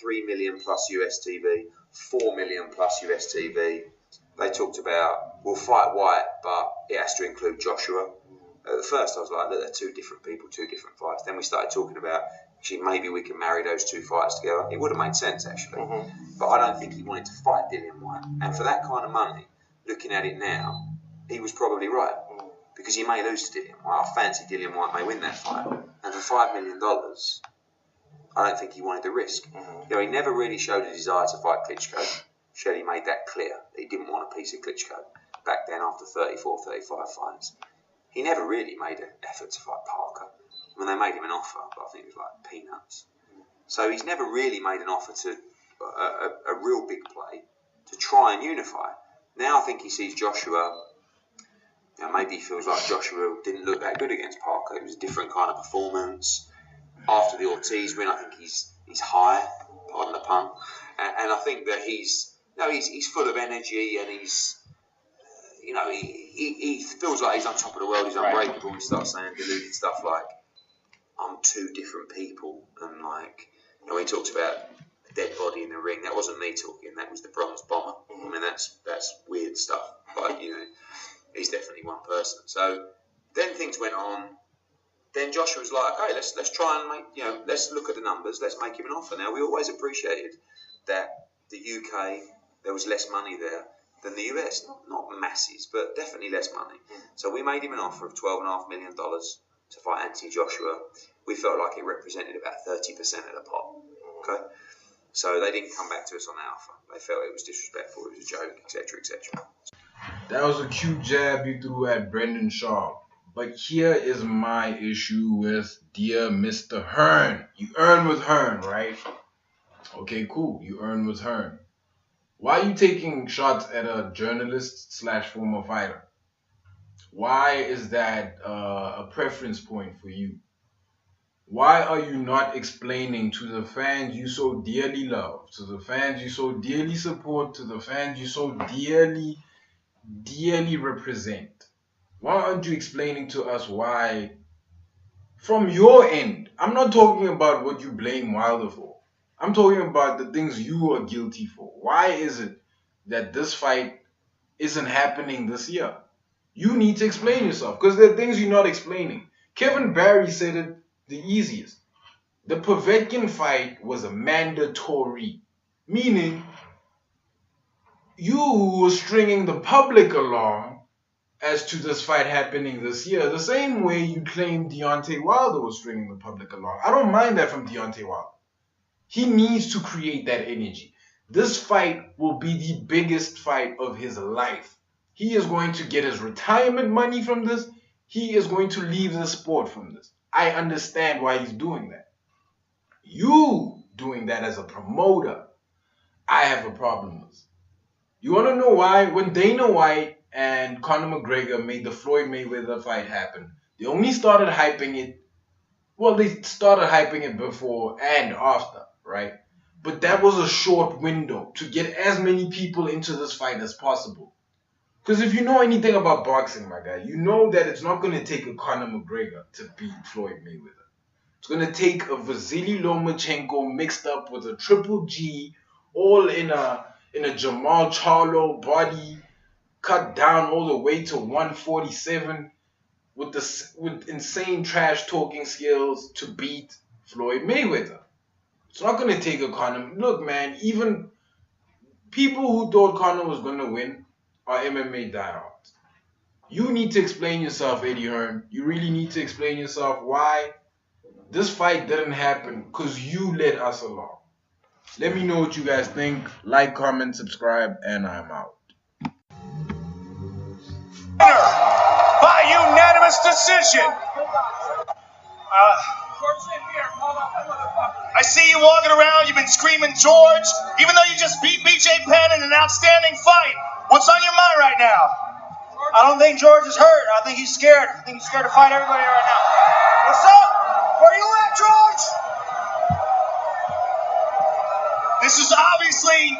3 million plus US TV, 4 million plus US TV. They talked about, we'll fight White, but it has to include Joshua. At first I was like, look, they're two different people, two different fights. Then we started talking about, actually, maybe we can marry those two fights together. It would have made sense, actually. But I don't think he wanted to fight Dillian White. And for that kind of money, looking at it now, he was probably right. Because he may lose to Dillian White. I fancy Dillian White may win that fight. And for $5 million, I don't think he wanted the risk. You know, he never really showed a desire to fight Klitschko. Shelley made that clear. He didn't want a piece of Klitschko back then after 34, 35 fights. He never really made an effort to fight Parker. I mean, they made him an offer, but I think it was like peanuts. So he's never really made an offer to a real big play to try and unify. Now I think he sees Joshua, you know, maybe he feels like Joshua didn't look that good against Parker. It was a different kind of performance. After the Ortiz win, I think he's high, pardon the pun. And I think that he's full of energy and he's, you know, he feels like he's on top of the world, he's unbreakable. He starts saying deluded stuff like, I'm two different people. And like, you know, he talks about a dead body in the ring. That wasn't me talking, that was the Bronze Bomber. I mean, that's weird stuff. But, you know, he's definitely one person. So then things went on. Then Joshua was like, okay, let's try and make, you know, let's look at the numbers, let's make him an offer. Now, we always appreciated that the UK, there was less money there than the US. Not masses, but definitely less money. So we made him an offer of $12.5 million to fight Anthony Joshua. We felt like it represented about 30% of the pot. Okay? So they didn't come back to us on that offer. They felt it was disrespectful, it was a joke, etc., etc. That was a cute jab you threw at Brendan Sharp. But here is my issue with dear Mr. Hearn. You earn with Hearn, right? Okay, cool. You earn with Hearn. Why are you taking shots at a journalist / former fighter? Why is that a preference point for you? Why are you not explaining to the fans you so dearly love, to the fans you so dearly support, to the fans you so dearly represent? Why aren't you explaining to us why, from your end, I'm not talking about what you blame Wilder for. I'm talking about the things you are guilty for. Why is it that this fight isn't happening this year? You need to explain yourself because there are things you're not explaining. Kevin Barry said it the easiest. The Povetkin fight was a mandatory, meaning you were stringing the public along as to this fight happening this year, the same way you claim Deontay Wilder was stringing the public along. I don't mind that from Deontay Wilder. He needs to create that energy. This fight will be the biggest fight of his life. He is going to get his retirement money from this. He is going to leave the sport from this. I understand why he's doing that. You doing that as a promoter, I have a problem with. You want to know why? When Dana White and Conor McGregor made the Floyd Mayweather fight happen, they only started hyping it. Well, they started hyping it before and after, right? But that was a short window to get as many people into this fight as possible. Because if you know anything about boxing, my guy, you know that it's not going to take a Conor McGregor to beat Floyd Mayweather. It's going to take a Vasily Lomachenko mixed up with a Triple G, all in a Jamal Charlo body, cut down all the way to 147 with insane trash talking skills to beat Floyd Mayweather. It's not going to take a Conor. Look, man, even people who thought Conor was going to win are MMA diehards. You need to explain yourself, Eddie Hearn. You really need to explain yourself why this fight didn't happen because you led us along. Let me know what you guys think. Like, comment, subscribe, and I'm out. By unanimous decision. I see you walking around. You've been screaming George, even though you just beat BJ Penn in an outstanding fight. What's on your mind right now? I don't think George is hurt. I think he's scared. I think he's scared to fight everybody right now. What's up? Where you at, George? This is obviously